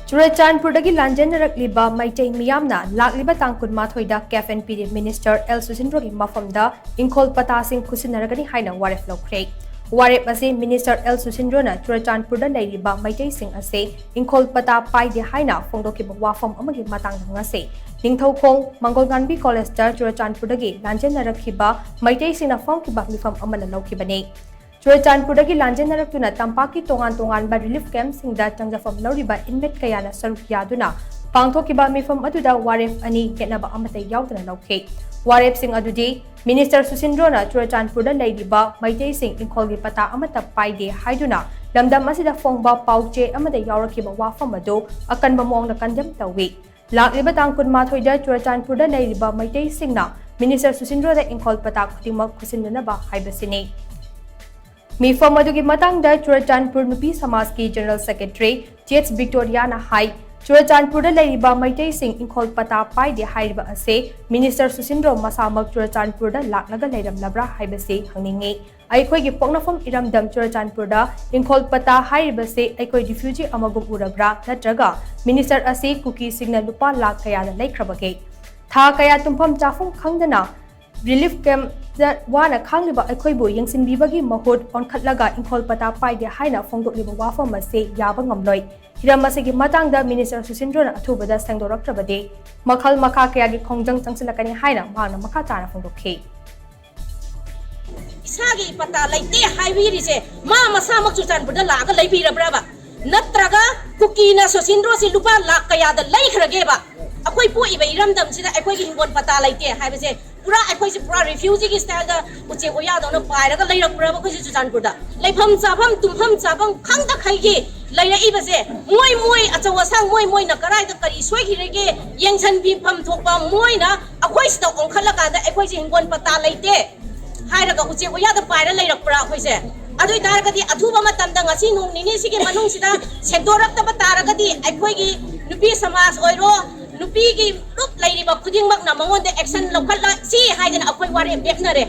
Churachandpur Dagi Lanjenarakliba Meitei Meeyamna lakliba tang kunmathoida Cafe and PD Minister Susindro ki Maphamda Ingkhol Patta sing Khutsinaragani haina warep loukhre. Warep ase Minister Susindro na Churachandpur da leiriba Meitei sing ase Ingkhol Patta paide haina phongdokiba wafam amagi matang ngase. Ningthokong Mangolganbi College da Churachandpur dagi Lanjenarakliba Meitei sing na phongkiba mifam amana loukibane. Churachandpur dagi Lanjenaraktuna tampaki tongan ba relief camp singda changjafam lauriba inmate kayana saruk yaduna pangthokiba mifam aduda warep ani ketnaba amate yaudana laukhe. Warep sing adudi Minister Susindro na Churachandpur da leiriba Meitei sing Ingkhol Patta amata paide haiduna lamdam asida phongba pauche amade yaurakiba wafam adu akanba mong na kandam tawi. Lakliba tang kunmathoida Churachandpur da leiriba Meitei singna Minister Susindro da Ingkhol Patta khutingmak khusindunaba haibasini. Mifam adugi matangda Churachandpur Nupi Samaj ki General Secretary J.H. Victoria na hai Churachandpur da leiriba Meitei sing Ingkhol Patta paide hairiba ase Minister Susindro masamak Churachandpur da laklaga leiramlabra haibase hangningi aikoi gi poknafam iramdam Churachandpur da Ingkhol Patta hairiba se aikoi refugee amagum urabra natraga Minister ase kuki singna lupa lakh kaya da leikrabage tha kaya tumpham chafum khangdana relief camp wana khangliba aikhoibu yengsinbibagi mahut onkhatlaga Ingkhol Patta paide haina phongdokliba wafam ase yaba ngamloi hiram asigi matangda Minister Susindro na athubada sangdorakrabade makhal makha kayagi khongjang changsilakani haina mangna makha tana phongdokhe isagi pata laite haibiri se ma masamak Churachandpur da laga leibirabraba natraga kukina Susindro si lupa lak kaya da leikrage ba akoi pu iba iramdam sida akoi gi Ingkhol Patta laite haibase pura akoi se pura refugee ki style da uche oya dona pairaga leirakpuraba khoi Churachandpur da leifam chafam tumpham chafam khangda khaigi leira ibase moi achawa sang moi na karai da kari soi girege yengchan bi pham thokpa moi na akoi sida onkhalaka da akoi se Ingkhol Patta laite hairaga uche oya da paira leirakpura khoi se adoi taragadi athuba matamda ngasi nung nini sigi manung sida sendoraktaba taragadi akoi gi nupi samaj oiro nupi gi rup leiriba khudingmak na mangonde action lokhala si haidena akoi warep deknare